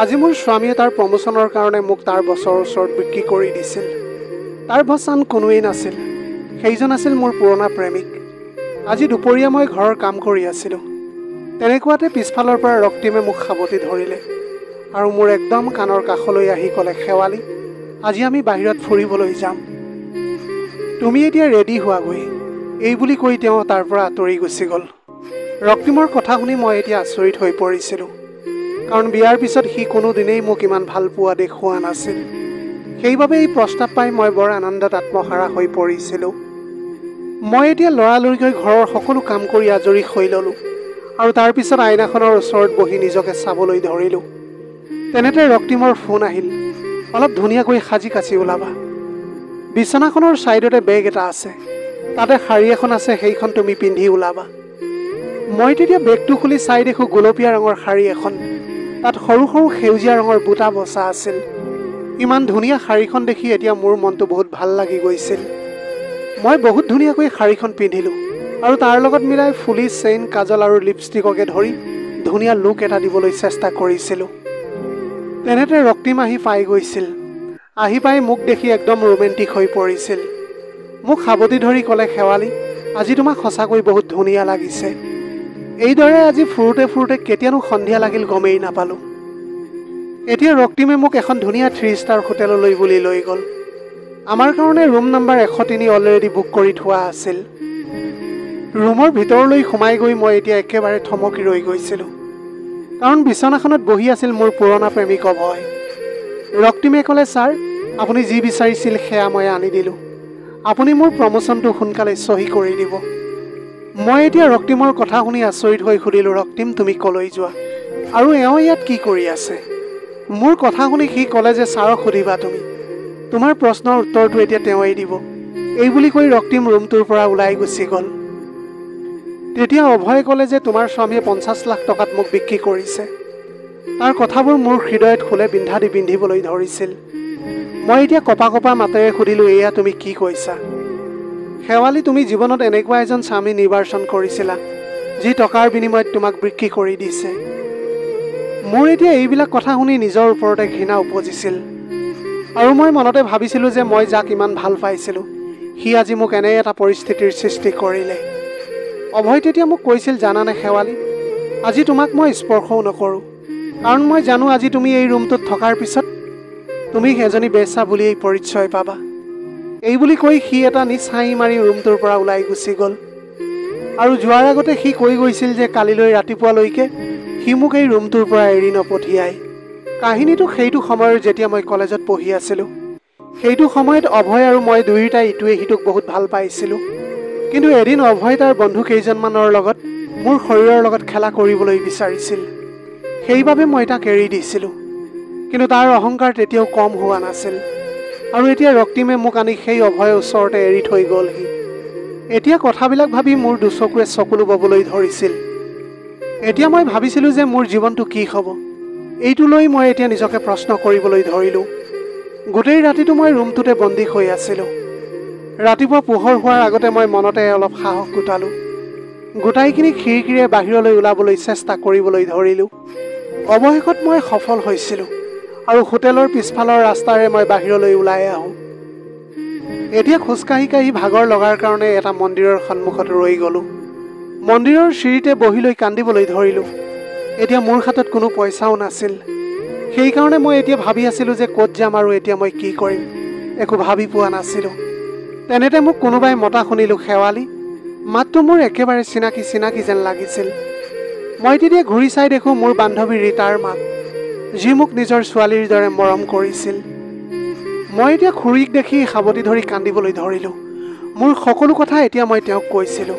আজি মোৰ স্বামীয়ে তাৰ প্ৰমোচনৰ কাৰণে মোক তাৰ বছৰৰ ওচৰত বিক্ৰী কৰি দিছিল। তাৰ বছ আন কোনোৱেই নাছিল, সেইজন আছিল মোৰ পুৰণা প্ৰেমিক। আজি দুপৰীয়া মই ঘৰৰ কাম কৰি আছিলোঁ। তেনেকুৱাতে পিছফালৰ পৰা ৰক্তিমে মোক সাৱটি ধৰিলে আৰু মোৰ একদম কাণৰ কাষলৈ আহি ক'লে, শেৱালি, আজি আমি বাহিৰত ফুৰিবলৈ যাম, তুমি এতিয়া ৰেডি হোৱাগৈ। এই বুলি কৈ তেওঁ তাৰ পৰা আঁতৰি গুচি গ'ল। ৰক্তিমৰ কথা শুনি মই এতিয়া আচৰিত হৈ পৰিছিলোঁ, কাৰণ বিয়াৰ পিছত সি কোনোদিনেই মোক ইমান ভাল পোৱা দেখুওৱা নাছিল। সেইবাবে এই প্ৰস্তাৱ পাই মই বৰ আনন্দত আত্মহাৰা হৈ পৰিছিলোঁ। মই এতিয়া লৰালৰিকৈ ঘৰৰ সকলো কাম কৰি আজৰি হৈ ল'লোঁ আৰু তাৰপিছত আইনাখনৰ ওচৰত বহি নিজকে চাবলৈ ধৰিলোঁ। তেনেতে ৰক্তিমৰ ফোন আহিল, অলপ ধুনীয়াকৈ সাজি কাচি ওলাবা, বিচনাখনৰ ছাইডতে বেগ এটা আছে, তাতে শাৰী এখন আছে, সেইখন তুমি পিন্ধি ওলাবা। মই তেতিয়া বেগটো খুলি চাই দেখোঁ গোলপীয়া ৰঙৰ শাৰী এখন, তাত সৰু সৰু সেউজীয়া ৰঙৰ বুটা বচা আছিল। ইমান ধুনীয়া শাৰীখন দেখি এতিয়া মোৰ মনটো বহুত ভাল লাগি গৈছিল। মই বহুত ধুনীয়াকৈ শাৰীখন পিন্ধিলোঁ আৰু তাৰ লগত মিলাই ফুলি, চেইন, কাজল আৰু লিপষ্টিককে ধৰি ধুনীয়া লুক এটা দিবলৈ চেষ্টা কৰিছিলোঁ। তেনেতে ৰক্তিম আহি পাই গৈছিল। আহি পাই মোক দেখি একদম ৰোমেণ্টিক হৈ পৰিছিল। মোক সাৱটি ধৰি ক'লে, শেৱালি, আজি তোমাক সঁচাকৈ বহুত ধুনীয়া লাগিছে। এইদৰে আজি ফুৰোতে ফুৰোতে কেতিয়ানো সন্ধিয়া লাগিল গমেই নাপালোঁ। এতিয়া ৰক্তিমে মোক এখন ধুনীয়া 3 ষ্টাৰ হোটেললৈ বুলি লৈ গ'ল। আমাৰ কাৰণে ৰুম নম্বৰ 103 অলৰেডি বুক কৰি থোৱা আছিল। ৰুমৰ ভিতৰলৈ সোমাই গৈ মই এতিয়া একেবাৰে থমকি ৰৈ গৈছিলোঁ, কাৰণ বিচনাখনত বহি আছিল মোৰ পুৰণা প্ৰেমিক অভয়। ৰক্তিমে ক'লে, ছাৰ, আপুনি যি বিচাৰিছিল সেয়া মই আনি দিলোঁ, আপুনি মোৰ প্ৰমোচনটো সোনকালে চহী কৰি দিব। মই এতিয়া ৰক্তিমৰ কথা শুনি আচৰিত হৈ সুধিলোঁ, ৰক্তিম, তুমি ক'লৈ যোৱা আৰু এওঁ ইয়াত কি কৰি আছে? মোৰ কথা শুনি সি ক'লে যে, ছাৰক সুধিবা তুমি, তোমাৰ প্ৰশ্নৰ উত্তৰটো এতিয়া তেওঁৱেই দিব। এই বুলি কৈ ৰক্তিম ৰুমটোৰ পৰা ওলাই গুচি গ'ল। তেতিয়া অভয়ে ক'লে যে, তোমাৰ স্বামীয়ে 50 লাখ টকাত মোক বিক্ৰী কৰিছে। তাৰ কথাবোৰ মোৰ হৃদয়ত খুলে বিন্ধা দি পিন্ধিবলৈ ধৰিছিল। মই এতিয়া কপা কপা মাতেৰে সুধিলোঁ, এয়া তুমি কি কৈছা? শেৱালি, তুমি জীৱনত এনেকুৱা এজন স্বামী নিৰ্বাচন কৰিছিলা যি টকাৰ বিনিময়ত তোমাক বিক্ৰী কৰি দিছে। মোৰ এতিয়া এইবিলাক কথা শুনি নিজৰ ওপৰতে ঘৃণা উপজিছিল আৰু মই মনতে ভাবিছিলোঁ যে মই যাক ইমান ভাল পাইছিলোঁ সি আজি মোক এনে এটা পৰিস্থিতিৰ সৃষ্টি কৰিলে। অভয় তেতিয়া মোক কৈছিল, জানানে শেৱালি, আজি তোমাক মই স্পৰ্শও নকৰোঁ, কাৰণ মই জানো আজি তুমি এই ৰুমটোত থকাৰ পিছত তুমি এজনী বেচা বুলিয়েই পৰিচয় পাবা। এই বুলি কৈ সি এটা নিচ হাঁহি মাৰি ৰুমটোৰ পৰা ওলাই গুচি গ'ল আৰু যোৱাৰ আগতে সি কৈ গৈছিল যে কালিলৈ ৰাতিপুৱালৈকে সি মোক এই ৰুমটোৰ পৰা এৰি নপঠিয়ায়। কাহিনীটো সেইটো সময়ৰ যেতিয়া মই কলেজত পঢ়ি আছিলোঁ। সেইটো সময়ত অভয় আৰু মই দুয়োটাই ইটোৱে সিটোক বহুত ভাল পাইছিলোঁ। কিন্তু এদিন অভয় তাৰ বন্ধু কেইজনমানৰ লগত মোৰ শৰীৰৰ লগত খেলা কৰিবলৈ বিচাৰিছিল। সেইবাবে মই তাক এৰি দিছিলোঁ। কিন্তু তাৰ অহংকাৰ তেতিয়াও কম হোৱা নাছিল আৰু এতিয়া ৰক্তিমে মোক আনি সেই অভয়ৰ ওচৰতে এৰি থৈ গ'লহি। এতিয়া কথাবিলাক ভাবি মোৰ দুচকুৱে চকুলো ববলৈ ধৰিছিল। এতিয়া মই ভাবিছিলোঁ যে মোৰ জীৱনটো কি হ'ব, এইটো লৈ মই এতিয়া নিজকে প্ৰশ্ন কৰিবলৈ ধৰিলোঁ। গোটেই ৰাতিটো মই ৰুমটোতে বন্দী হৈ আছিলোঁ। ৰাতিপুৱা পোহৰ হোৱাৰ আগতে মই মনতে অলপ সাহস গোটালোঁ। গোটাইখিনি খিৰিকীৰে বাহিৰলৈ ওলাবলৈ চেষ্টা কৰিবলৈ ধৰিলোঁ। অৱশেষত মই সফল হৈছিলোঁ আৰু হোটেলৰ পিছফালৰ ৰাস্তাৰে মই বাহিৰলৈ ওলাই আহোঁ। এতিয়া খোজকাঢ়ি কাঢ়ি ভাগৰ লগাৰ কাৰণে এটা মন্দিৰৰ সন্মুখত ৰৈ গ'লোঁ। মন্দিৰৰ চিৰিতে বহি লৈ কান্দিবলৈ ধৰিলোঁ। এতিয়া মোৰ হাতত কোনো পইচাও নাছিল। সেইকাৰণে মই এতিয়া ভাবি আছিলোঁ যে ক'ত যাম আৰু এতিয়া মই কি কৰিম, একো ভাবি পোৱা নাছিলোঁ। তেনেতে মোক কোনোবাই মতা শুনিলোঁ, শেৱালি। মাতটো মোৰ একেবাৰে চিনাকি চিনাকি যেন লাগিছিল। মই তেতিয়া ঘূৰি চাই দেখোঁ মোৰ বান্ধৱী ৰীতাৰ মাক, যি মোক নিজৰ ছোৱালীৰ দৰে মৰম কৰিছিল। মই এতিয়া খুৰীক দেখি সাৱটি ধৰি কান্দিবলৈ ধৰিলোঁ। মোৰ সকলো কথা এতিয়া মই তেওঁক কৈছিলোঁ।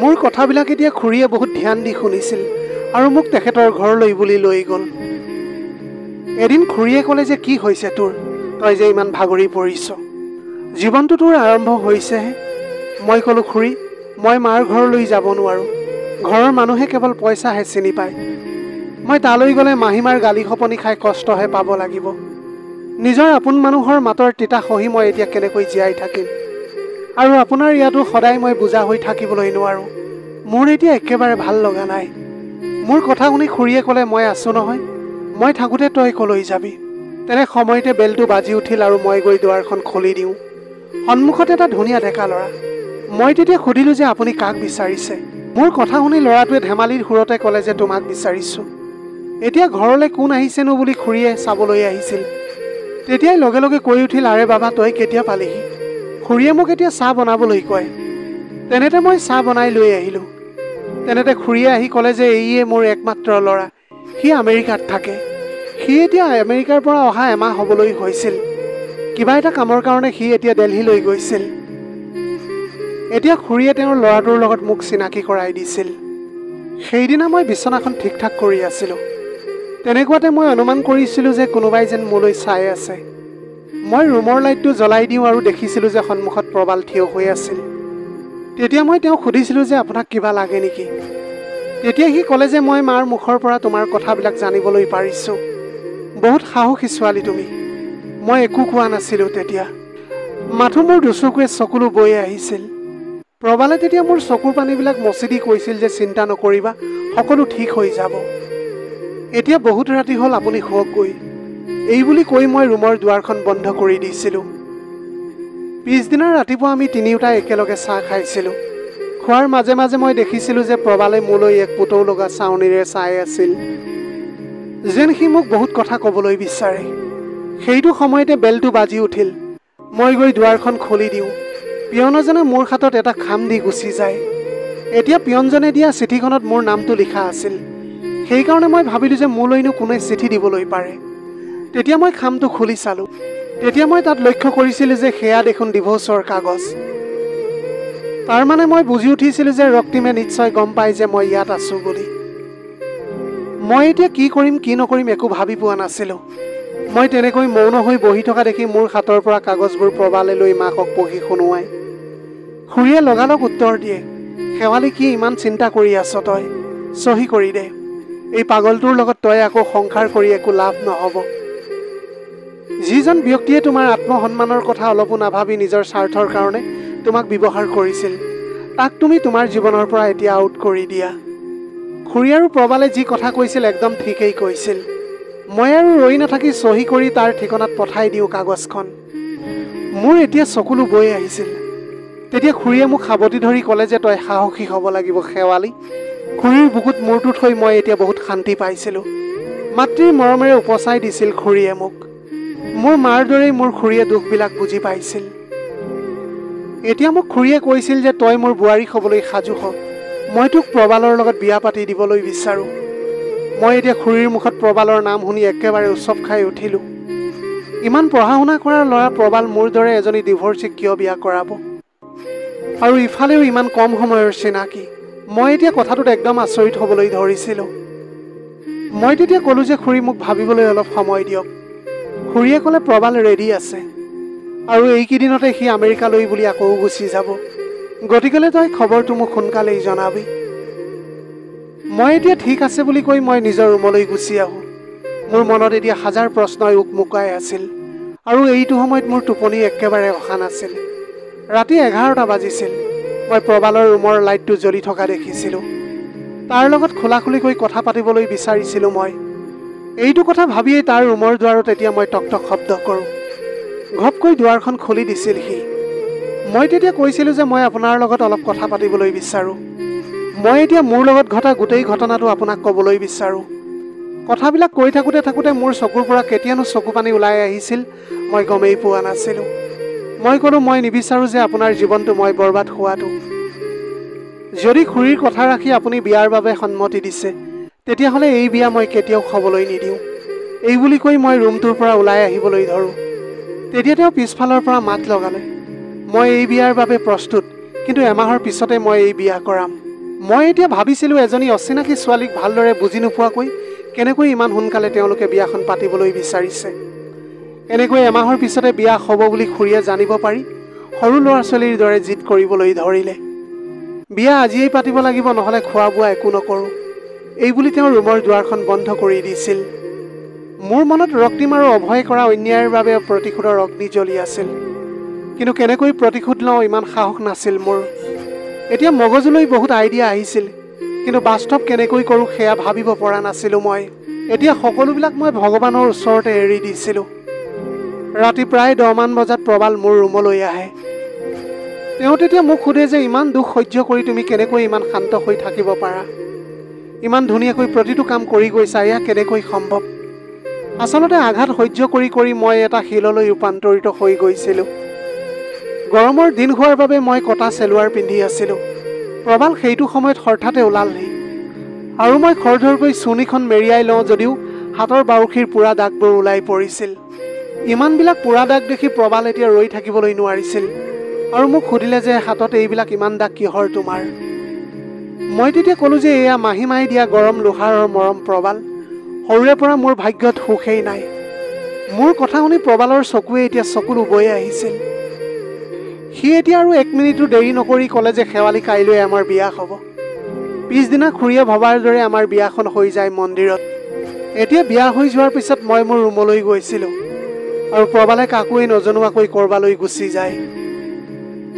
মোৰ কথাবিলাক এতিয়া খুৰীয়ে বহুত ধ্যান দি শুনিছিল আৰু মোক তেখেতৰ ঘৰলৈ বুলি লৈ গ'ল। এদিন খুৰীয়ে ক'লে যে, কি হৈছে তোৰ, তই যে ইমান ভাগৰি পৰিছ, জীৱনটো তোৰ আৰম্ভ হৈছেহে। মই ক'লোঁ, খুৰী, মই মাৰ ঘৰলৈ যাব নোৱাৰোঁ, ঘৰৰ মানুহে কেৱল পইচাহে চিনি পায়। মই তালৈ গ'লে মাহীমাৰ গালি খপনি খাই কষ্টহে পাব লাগিব। নিজৰ আপোন মানুহৰ মাতৰ তিতা সহি মই এতিয়া কেনেকৈ জীয়াই থাকিম? আৰু আপোনাৰ ইয়াতো সদায় মই বুজা হৈ থাকিবলৈ নোৱাৰোঁ। মোৰ এতিয়া একেবাৰে ভাল লগা নাই। মোৰ কথা শুনি খুৰীয়ে ক'লে, মই আছোঁ নহয়, মই থাকোঁতে তই কলৈ যাবি? তেনে সময়তে বেলটো বাজি উঠিল আৰু মই গৈ দুৱাৰখন খুলি দিওঁ। সন্মুখত এটা ধুনীয়া ডেকা ল'ৰা। মই তেতিয়া সুধিলোঁ যে আপুনি কাক বিচাৰিছে? মোৰ কথা শুনি ল'ৰাটোৱে ধেমালিৰ সুৰতে ক'লে যে তোমাক বিচাৰিছোঁ। এতিয়া ঘৰলৈ কোন আহিছেনো বুলি খুৰীয়ে চাবলৈ আহিছিল। তেতিয়াই লগে লগে কৈ উঠিল, আৰে বাবা তই কেতিয়া পালিহি? খুৰীয়ে মোক এতিয়া চাহ বনাবলৈ কয়। তেনেতে মই চাহ বনাই লৈ আহিলোঁ। তেনেতে খুৰীয়ে আহি ক'লে যে এইয়ে মোৰ একমাত্ৰ ল'ৰা, সি আমেৰিকাত থাকে। সি এতিয়া আমেৰিকাৰ পৰা অহা এমাহ হ'বলৈ হৈছিল। কিবা এটা কামৰ কাৰণে সি এতিয়া দিল্লীলৈ গৈছিল। এতিয়া খুৰীয়ে তেওঁৰ ল'ৰাটোৰ লগত মোক চিনাকি কৰাই দিছিল। সেইদিনা মই বিচনাখন ঠিক ঠাক কৰি আছিলোঁ। তেনেকুৱাতে মই অনুমান কৰিছিলোঁ যে কোনোবাই যেন মোলৈ চাই আছে। মই ৰুমৰ লাইটটো জ্বলাই দিওঁ আৰু দেখিছিলোঁ যে সন্মুখত প্ৰবাল থিয় হৈ আছিল। তেতিয়া মই তেওঁক সুধিছিলোঁ যে আপোনাক কিবা লাগে নেকি? তেতিয়া সি ক'লে যে মই মাৰ মুখৰ পৰা তোমাৰ কথাবিলাক জানিবলৈ পাৰিছোঁ। বহুত সাহসী ছোৱালী তুমি। মই একো কোৱা নাছিলোঁ তেতিয়া। মাথো মোৰ দুচকুৱে চকুলো বৈ আহিছিল। প্ৰবালে তেতিয়া মোৰ চকুৰ পানীবিলাক মচি দি কৈছিল যে চিন্তা নকৰিবা, সকলো ঠিক হৈ যাব। এতিয়া বহুত ৰাতি হ'ল, আপুনি শুৱকগৈ। এই বুলি কৈ মই ৰুমৰ দুৱাৰখন বন্ধ কৰি দিছিলোঁ। পিছদিনা ৰাতিপুৱা আমি তিনিওটাই একেলগে চাহ খাইছিলোঁ। খোৱাৰ মাজে মাজে মই দেখিছিলোঁ যে প্ৰবালে মোলৈ এক পুতৌ লগা চাৱনিৰে চাই আছিল, যেন সি মোক বহুত কথা ক'বলৈ বিচাৰে। সেইটো সময়তে বেলটো বাজি উঠিল। মই গৈ দুৱাৰখন খুলি দিওঁ। পিয়নজনে মোৰ হাতত এটা খাম দি গুচি যায়। এতিয়া পিয়নজনে দিয়া চিঠিখনত মোৰ নামটো লিখা আছিল। সেইকাৰণে মই ভাবিলোঁ যে মোলৈনো কোনে চিঠি দিবলৈ পাৰে। তেতিয়া মই খামটো খুলি চালোঁ। তেতিয়া মই তাত লক্ষ্য কৰিছিলোঁ যে সেয়া দেখোন ডিভোৰ্চৰ কাগজ। তাৰমানে মই বুজি উঠিছিলোঁ যে ৰক্তিমে নিশ্চয় গম পায় যে মই ইয়াত আছোঁ বুলি। মই এতিয়া কি কৰিম কি নকৰিম একো ভাবি পোৱা নাছিলোঁ। মই তেনেকৈ মৌন হৈ বহি থকা দেখি মোৰ হাতৰ পৰা কাগজবোৰ প্ৰবালে লৈ মাকক পঢ়ি শুনোৱাই। খুৰীয়ে লগালগ উত্তৰ দিয়ে, শেৱালি কি ইমান চিন্তা কৰি আছ তই? চহী কৰি দে। এই পাগলটোৰ লগত তই আকৌ সংসাৰ কৰি একো লাভ নহ'ব। যিজন ব্যক্তিয়ে তোমাৰ আত্মসন্মানৰ কথা অলপো নাভাবি নিজৰ স্বাৰ্থৰ কাৰণে তোমাক ব্যৱহাৰ কৰিছিল, তাক তুমি তোমাৰ জীৱনৰ পৰা এতিয়া আউট কৰি দিয়া। খুৰী আৰু প্ৰবালে যি কথা কৈছিল একদম ঠিকেই কৈছিল। মই আৰু ৰৈ নাথাকি চহী কৰি তাৰ ঠিকনাত পঠাই দিওঁ কাগজখন। মোৰ এতিয়া চকুলো বৈ আহিছিল। তেতিয়া খুৰীয়ে মোক সাৱটি ধৰি ক'লে যে তই সাহসী হ'ব লাগিব শেৱালি। খুৰীৰ বুকুত মূৰটো থৈ মই এতিয়া বহুত শান্তি পাইছিলোঁ। মাতৃৰ মৰমেৰে উপচাই দিছিল খুৰীয়ে মোক। মোৰ মাৰ দৰেই মোৰ খুৰীয়ে দুখবিলাক বুজি পাইছিল। এতিয়া মোক খুৰীয়ে কৈছিল যে তই মোৰ বোৱাৰী হ'বলৈ সাজু হ। মই তোক প্ৰবালৰ লগত বিয়া পাতি দিবলৈ বিচাৰোঁ। মই এতিয়া খুৰীৰ মুখত প্ৰবালৰ নাম শুনি একেবাৰে উচপ খাই উঠিলোঁ। ইমান পঢ়া শুনা কৰা ল'ৰা প্ৰবাল মোৰ দৰে এজনী ডিভোৰ্চিক কিয় বিয়া কৰাব? আৰু ইফালেও ইমান কম সময়ৰ চিনাকি। মই এতিয়া কথাটোত একদম আচৰিত হ'বলৈ ধৰিছিলোঁ। মই তেতিয়া ক'লোঁ যে খুৰী মোক ভাবিবলৈ অলপ সময় দিয়ক। খুৰীয়ে ক'লে প্ৰবাল ৰেডি আছে আৰু এইকেইদিনতে সি আমেৰিকালৈ বুলি আকৌ গুচি যাব। গতিকেলৈ তই খবৰটো মোক সোনকালেই জনাবি। মই এতিয়া ঠিক আছে বুলি কৈ মই নিজৰ ৰুমলৈ গুচি আহোঁ। মোৰ মনত এতিয়া হাজাৰ প্ৰশ্নই উকমুকাই আছিল আৰু এইটো সময়ত মোৰ টোপনি একেবাৰে অহা নাছিল। ৰাতি 11টা বাজিছিল। মই প্ৰবালৰ ৰুমৰ লাইটটো জ্বলি থকা দেখিছিলোঁ। তাৰ লগত খোলাখুলিকৈ কথা পাতিবলৈ বিচাৰিছিলোঁ মই। এইটো কথা ভাবিয়েই তাৰ ৰুমৰ দুৱাৰত এতিয়া মই টকটক শব্দ কৰোঁ। ঘপকৈ দুৱাৰখন খুলি দিছিল সি। মই তেতিয়া কৈছিলোঁ যে মই আপোনাৰ লগত অলপ কথা পাতিবলৈ বিচাৰোঁ। মই এতিয়া মোৰ লগত ঘটা গোটেই ঘটনাটো আপোনাক ক'বলৈ বিচাৰোঁ। কথাবিলাক কৈ থাকোঁতে মোৰ চকুৰ পৰা কেতিয়ানো চকু পানী ওলাই আহিছিল মই গমেই পোৱা নাছিলোঁ। মই ক'লোঁ মই নিবিচাৰোঁ যে আপোনাৰ জীৱনটো মই বৰবাদ হোৱাটো। যদি খুৰীৰ কথা ৰাখি আপুনি বিয়াৰ বাবে সন্মতি দিছে, তেতিয়াহ'লে এই বিয়া মই কেতিয়াও হ'বলৈ নিদিওঁ। এই বুলি কৈ মই ৰুমটোৰ পৰা ওলাই আহিবলৈ ধৰোঁ। তেতিয়া তেওঁ পিছফালৰ পৰা মাত লগালে, মই এই বিয়াৰ বাবে প্ৰস্তুত, কিন্তু এমাহৰ পিছতে মই এই বিয়া কৰাম। মই এতিয়া ভাবিছিলোঁ এজনী অচিনাকি ছোৱালীক ভালদৰে বুজি নোপোৱাকৈ কেনেকৈ ইমান সোনকালে তেওঁলোকে বিয়াখন পাতিবলৈ বিচাৰিছে। এনেকৈ এমাহৰ পিছতে বিয়া হ'ব বুলি খুৰীয়ে জানিব পাৰি সৰু ল'ৰা ছোৱালীৰ দৰে জিদ কৰিবলৈ ধৰিলে। বিয়া আজিয়েই পাতিব লাগিব, নহ'লে খোৱা বোৱা একো নকৰোঁ। এই বুলি তেওঁ ৰুমৰ দুৱাৰখন বন্ধ কৰি দিছিল। মোৰ মনত ৰক্তিম আৰু অভয় কৰা অন্যায়ৰ বাবে প্ৰতিশোধৰ অগ্নি জ্বলি আছিল। কিন্তু কেনেকৈ প্ৰতিশোধ লওঁ ইমান সাহস নাছিল মোৰ। এতিয়া মগজুলৈ বহুত আইডিয়া আহিছিল, কিন্তু বাস্তৱ কেনেকৈ কৰোঁ সেয়া ভাবিব পৰা নাছিলোঁ মই। এতিয়া সকলোবিলাক মই ভগৱানৰ ওচৰতে এৰি দিছিলোঁ। ৰাতি প্ৰায় 10 মান বজাত প্ৰবাল মোৰ ৰুমলৈ আহে। তেওঁ তেতিয়া মোক সোধে যে ইমান দুখ সহ্য কৰি তুমি কেনেকৈ ইমান শান্ত হৈ থাকিব পাৰা, ইমান ধুনীয়াকৈ প্ৰতিটো কাম কৰি গৈছা, এয়া কেনেকৈ সম্ভৱ। আচলতে আঘাত সহ্য কৰি কৰি মই এটা শিললৈ ৰূপান্তৰিত হৈ গৈছিলোঁ। গৰমৰ দিন হোৱাৰ বাবে মই কটা চেলোৱাৰ পিন্ধি আছিলোঁ। প্ৰবাল সেইটো সময়ত হঠাতে ওলালহি আৰু মই খৰধৰকৈ চুৰ্ণীখন মেৰিয়াই লওঁ যদিও হাতৰ বাউসীৰ পোৰা দাগবোৰ ওলাই পৰিছিল। ইমানবিলাক পোৰা দাগ দেখি প্ৰবাল এতিয়া ৰৈ থাকিবলৈ নোৱাৰিছিল আৰু মোক সুধিলে যে হাতত এইবিলাক ইমান দাগ কিহৰ তোমাৰ। মই তেতিয়া ক'লোঁ যে এয়া মাহী মাই দিয়া গৰম লোহাৰৰ মৰম প্ৰবাল, সৰুৰে পৰা মোৰ ভাগ্যত সুখেই নাই। মোৰ কথা শুনি প্ৰবালৰ চকুৱে এতিয়া চকুলো বৈ আহিছিল। সি এতিয়া আৰু 1 মিনিটো দেৰি নকৰি ক'লে যে শেৱালি কাইলৈ আমাৰ বিয়া হ'ব। পিছদিনা খুৰীয়ে ভবাৰ দৰে আমাৰ বিয়াখন হৈ যায় মন্দিৰত। এতিয়া বিয়া হৈ যোৱাৰ পিছত মই মোৰ ৰুমলৈ গৈছিলোঁ আৰু প্ৰবালে কাকোৱেই নজনোৱাকৈ ক'ৰবালৈ গুচি যায়।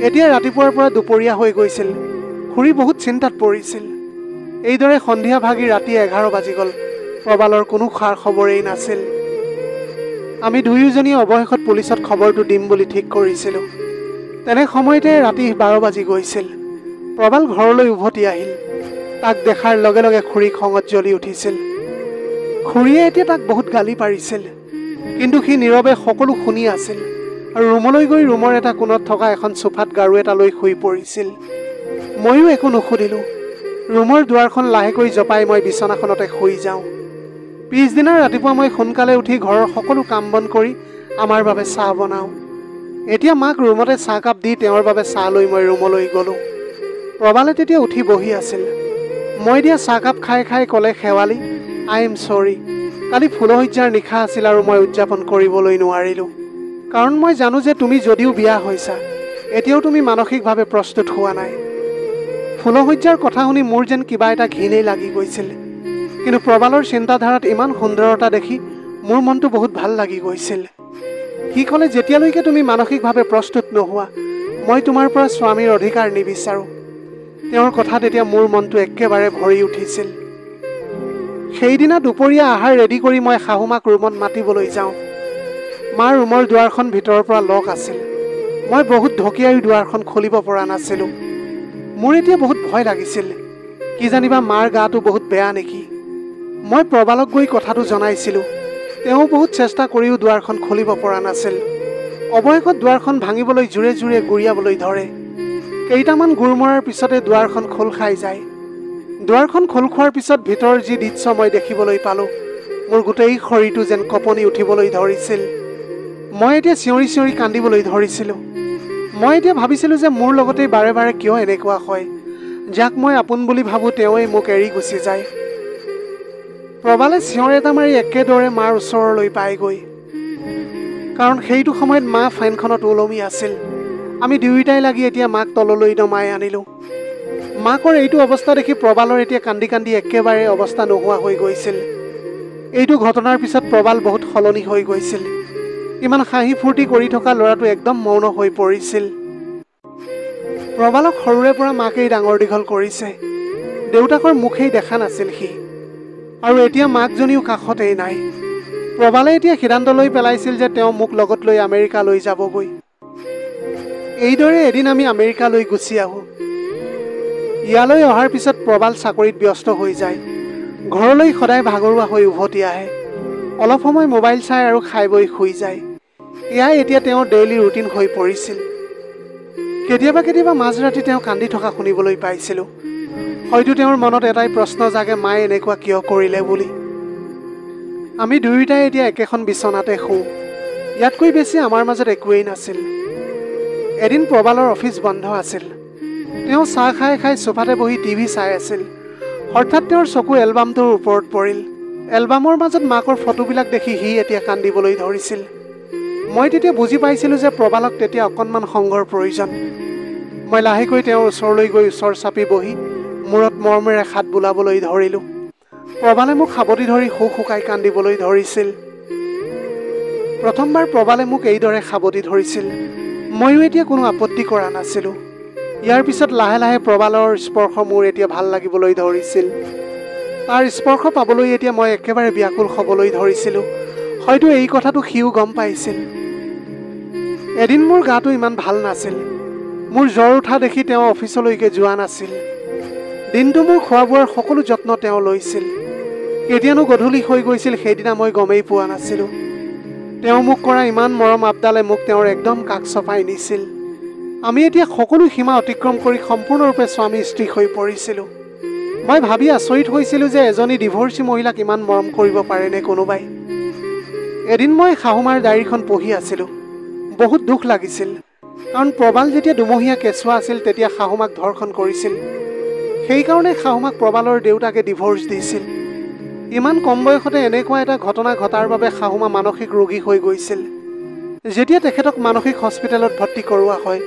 এতিয়া ৰাতিপুৱাৰ পৰা দুপৰীয়া হৈ গৈছিল। খুৰী বহুত চিন্তাত পৰিছিল। এইদৰে সন্ধিয়া ভাগি ৰাতি 11 বাজি গ'ল। প্ৰবালৰ কোনো খা খবৰেই নাছিল। আমি দুয়োজনীয়ে অৱশেষত পুলিচত খবৰটো দিম বুলি ঠিক কৰিছিলোঁ। তেনে সময়তে ৰাতি 12 বাজি গৈছিল। প্ৰবাল ঘৰলৈ উভতি আহিল। তাক দেখাৰ লগে লগে খুৰী খঙত জ্বলি উঠিছিল। খুৰীয়ে এতিয়া তাক বহুত গালি পাৰিছিল, কিন্তু সি নীৰৱে সকলো শুনি আছিল আৰু ৰুমলৈ গৈ ৰুমৰ এটা কোণত থকা এখন চোফাত গাৰু এটা লৈ শুই পৰিছিল। ময়ো একো নুসুধিলোঁ। ৰুমৰ দুৱাৰখন লাহেকৈ জপাই মই বিচনাখনতে শুই যাওঁ। পিছদিনা ৰাতিপুৱা মই সোনকালে উঠি ঘৰৰ সকলো কাম বন কৰি আমাৰ বাবে চাহ বনাওঁ। এতিয়া মাক ৰুমতে চাহকাপ দি তেওঁৰ বাবে চাহ লৈ মই ৰুমলৈ গ'লোঁ। প্ৰবালে তেতিয়া উঠি বহি আছিল। মই দিয়া চাহকাপ খাই খাই ক'লে, শেৱালি, আই এম চৰি। কালি ফুলশয্যাৰ নিশা আছিল আৰু মই উদযাপন কৰিবলৈ নোৱাৰিলোঁ। কাৰণ মই জানো যে তুমি যদিও বিয়া হৈছা, এতিয়াও তুমি মানসিকভাৱে প্ৰস্তুত হোৱা নাই। ফুলশয্যাৰ কথা শুনি মোৰ যেন কিবা এটা ঘিনেই লাগি গৈছিল, কিন্তু প্ৰবালৰ চিন্তাধাৰাত ইমান সুন্দৰতা দেখি মোৰ মনটো বহুত ভাল লাগি গৈছিল। সি ক'লে, যেতিয়ালৈকে তুমি মানসিকভাৱে প্ৰস্তুত নোহোৱা, মই তোমাৰ পৰা স্বামীৰ অধিকাৰ নিবিচাৰোঁ। তেওঁৰ কথাত এতিয়া মোৰ মনটো একেবাৰে ভৰি উঠিছিল। সেইদিনা দুপৰীয়া আহাৰ ৰেডি কৰি মই শাহুমাক ৰুমত মাতিবলৈ যাওঁ। মাৰ ৰুমৰ দুৱাৰখন ভিতৰৰ পৰা লক আছিল। মই বহুত ঢকিয়াই দুৱাৰখন খুলিব পৰা নাছিলোঁ। মোৰ এতিয়া বহুত ভয় লাগিছিল। কি জানিবা মাৰ গাটো বহুত বেয়া নেকি। মই প্ৰবালক গৈ কথাটো জনাইছিলোঁ। তেওঁ বহুত চেষ্টা কৰিও দুৱাৰখন খুলিব পৰা নাছিল। অৱশেষত দুৱাৰখন ভাঙিবলৈ জোৰে জোৰে গুৰিয়াবলৈ ধৰে। কেইটামান গোৰ মৰাৰ পিছতে দুৱাৰখন খোল খাই যায়। দুৱাৰখন খোল খোৱাৰ পিছত ভিতৰৰ যি দৃশ্য মই দেখিবলৈ পালোঁ, মোৰ গোটেই শৰীৰটো যেন কঁপনি উঠিবলৈ ধৰিছিল। মই এতিয়া চিঞৰি চিঞৰি কান্দিবলৈ ধৰিছিলোঁ। মই এতিয়া ভাবিছিলোঁ যে মোৰ লগতেই বাৰে বাৰে কিয় এনেকুৱা হয়। যাক মই আপোন বুলি ভাবোঁ তেওঁৱেই মোক এৰি গুচি যায়। প্ৰবালে চিঞৰ এটা মাৰি একেদৰে মাৰ ওচৰলৈ পায়গৈ, কাৰণ সেইটো সময়ত মা ফেনখনত ওলমি আছিল। আমি দুয়োটাই লাগি এতিয়া মাক তললৈ নমাই আনিলোঁ। মাকৰ এইটো অৱস্থা দেখি প্ৰবালৰ এতিয়া কান্দি কান্দি একেবাৰে অৱস্থা নোহোৱা হৈ গৈছিল। এইটো ঘটনাৰ পিছত প্ৰবাল বহুত সলনি হৈ গৈছিল। ইমান হাঁহি ফূৰ্তি কৰি থকা ল'ৰাটো একদম মৌন হৈ পৰিছিল। প্ৰবালক সৰুৰে পৰা মাকেই ডাঙৰ দীঘল কৰিছে। দেউতাকৰ মুখেই দেখা নাছিল সি, আৰু এতিয়া মাকজনীও কাষতেই নাই। প্ৰবালে এতিয়া সিদ্ধান্ত লৈ পেলাইছিল যে তেওঁ মোক লগত লৈ আমেৰিকালৈ যাবগৈ। এইদৰে এদিন আমি আমেৰিকালৈ গুচি আহোঁ। ইয়ালৈ অহাৰ পিছত প্ৰবাল চাকৰিত ব্যস্ত হৈ যায়। ঘৰলৈ সদায় ভাগৰুৱা হৈ উভতি আহে। অলপ সময় মোবাইল চাই আৰু খাই বৈ শুই যায়। এয়াই এতিয়া তেওঁৰ ডেইলি ৰুটিন হৈ পৰিছিল। কেতিয়াবা কেতিয়াবা মাজৰাতি তেওঁ কান্দি থকা শুনিবলৈ পাইছিলোঁ। হয়তো তেওঁৰ মনত এটাই প্ৰশ্ন জাগে, মায়ে এনেকুৱা কিয় কৰিলে বুলি। আমি দুয়োটাই এতিয়া একেখন বিচনাতে শুওঁ। ইয়াতকৈ বেছি আমাৰ মাজত একোৱেই নাছিল। এদিন প্ৰবালৰ অফিচ বন্ধ আছিল। তেওঁ চাহ খাই খাই চোফাতে বহি টিভি চাই আছিল। হঠাৎ তেওঁৰ চকু এলবামটোৰ ওপৰত পৰিল। এলবামৰ মাজত মাকৰ ফটোবিলাক দেখি সি এতিয়া কান্দিবলৈ ধৰিছিল। মই তেতিয়া বুজি পাইছিলোঁ যে প্ৰবালক তেতিয়া অকণমান সংগৰ প্ৰয়োজন। মই লাহেকৈ তেওঁৰ ওচৰলৈ গৈ ওচৰ চাপি বহি মূৰত মৰমেৰে হাত বোলাবলৈ ধৰিলোঁ। প্ৰবালে মোক সাৱটি ধৰি শুক শুকাই কান্দিবলৈ ধৰিছিল। প্ৰথমবাৰ প্ৰবালে মোক এইদৰে সাৱটি ধৰিছিল। ময়ো এতিয়া কোনো আপত্তি কৰা নাছিলোঁ। ইয়াৰ পিছত লাহে লাহে প্ৰবালৰ স্পৰ্শ মোৰ এতিয়া ভাল লাগিবলৈ ধৰিছিল। তাৰ স্পৰ্শ পাবলৈ এতিয়া মই একেবাৰে ব্যাকুল হ'বলৈ ধৰিছিলোঁ। হয়তো এই কথাটো সিও গম পাইছিল। এদিন মোৰ গাটো ইমান ভাল নাছিল। মোৰ জ্বৰ উঠা দেখি তেওঁ অফিচলৈকে যোৱা নাছিল। দিনটো মোৰ খোৱা বোৱাৰ সকলো যত্ন তেওঁ লৈছিল। কেতিয়ানো গধূলি হৈ গৈছিল সেইদিনা মই গমেই পোৱা নাছিলোঁ। তেওঁ মোক কৰা ইমান মৰম আবদালে মোক তেওঁৰ একদম কাষ চপাই নিছিল। আমি এতিয়া সকলো সীমা অতিক্ৰম কৰি সম্পূৰ্ণৰূপে স্বামী স্ত্ৰী হৈ পৰিছিলোঁ। মই ভাবি আচৰিত হৈছিলোঁ যে এজনী ডিভৰ্চী মহিলাক ইমান মৰম কৰিব পাৰেনে কোনোবাই। এদিন মই শাহুমাৰ ডায়েৰীখন পঢ়ি আছিলোঁ। বহুত দুখ লাগিছিল, কাৰণ প্ৰবাল যেতিয়া দুমহীয়া কেঁচুৱা আছিল তেতিয়া শাহুমাক ধৰ্ষণ কৰিছিল। সেইকাৰণে শাহুমাক প্ৰবালৰ দেউতাকে ডিভৰ্চ দিছিল। ইমান কম বয়সতে এনেকুৱা এটা ঘটনা ঘটাৰ বাবে শাহুমা মানসিক ৰোগী হৈ গৈছিল। যেতিয়া তেখেতক মানসিক হস্পিটেলত ভৰ্তি কৰোৱা হয়,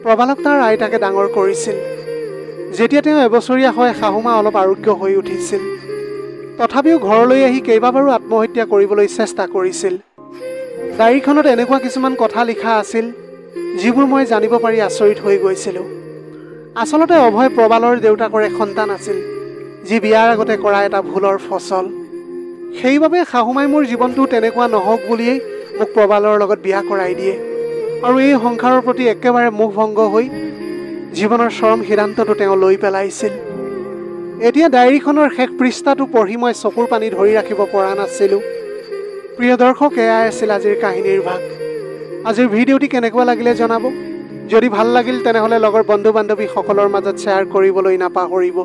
প্ৰবালক তাৰ আইতাকে ডাঙৰ কৰিছিল। যেতিয়া তেওঁ এবছৰীয়া হয় শাহুমা অলপ আৰোগ্য হৈ উঠিছিল। তথাপিও ঘৰলৈ আহি কেইবাবাৰো আত্মহত্যা কৰিবলৈ চেষ্টা কৰিছিল। ডায়েৰীখনত এনেকুৱা কিছুমান কথা লিখা আছিল যিবোৰ মই জানিব পাৰি আচৰিত হৈ গৈছিলোঁ। আচলতে অভয় প্ৰবালৰ দেউতাকৰ সন্তান আছিল, যি বিয়াৰ আগতে কৰা এটা ভুলৰ ফচল। সেইবাবে শাহুমাই মোৰ জীৱনটো তেনেকুৱা নহওক বুলিয়েই মোক প্ৰবালৰ লগত বিয়া কৰাই দিয়ে আৰু এই সংসাৰৰ প্ৰতি একেবাৰে মোহভংগ হৈ জীৱনৰ চৰম সিদ্ধান্তটো তেওঁ লৈ পেলাইছিল। এতিয়া ডায়েৰীখনৰ শেষ পৃষ্ঠাটো পঢ়ি মই চকুৰ পানী ধৰি ৰাখিব পৰা নাছিলোঁ। প্ৰিয় দৰ্শক, এয়াই আছিল আজিৰ কাহিনীৰ ভাগ। আজিৰ ভিডিঅ'টি কেনেকুৱা লাগিলে জনাব। যদি ভাল লাগিল তেনেহ'লে লগৰ বন্ধু বান্ধৱীসকলৰ মাজত শ্বেয়াৰ কৰিবলৈ নাপাহৰিব।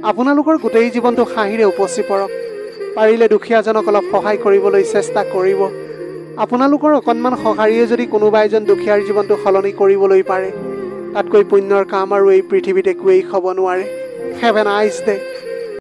আপোনালোকৰ গোটেই জীৱনটো হাঁহিৰে উপচি পৰক। পাৰিলে দুখীয়াজনক অলপ সহায় কৰিবলৈ চেষ্টা কৰিব। আপোনালোকৰ অকণমান সঁহাৰিয়ে যদি কোনোবা এজন দুখীয়াৰ জীৱনটো সলনি কৰিবলৈ পাৰে, তাতকৈ পুণ্যৰ কাম আৰু এই পৃথিৱীত একোৱেই হ'ব নোৱাৰে। Have a nice day.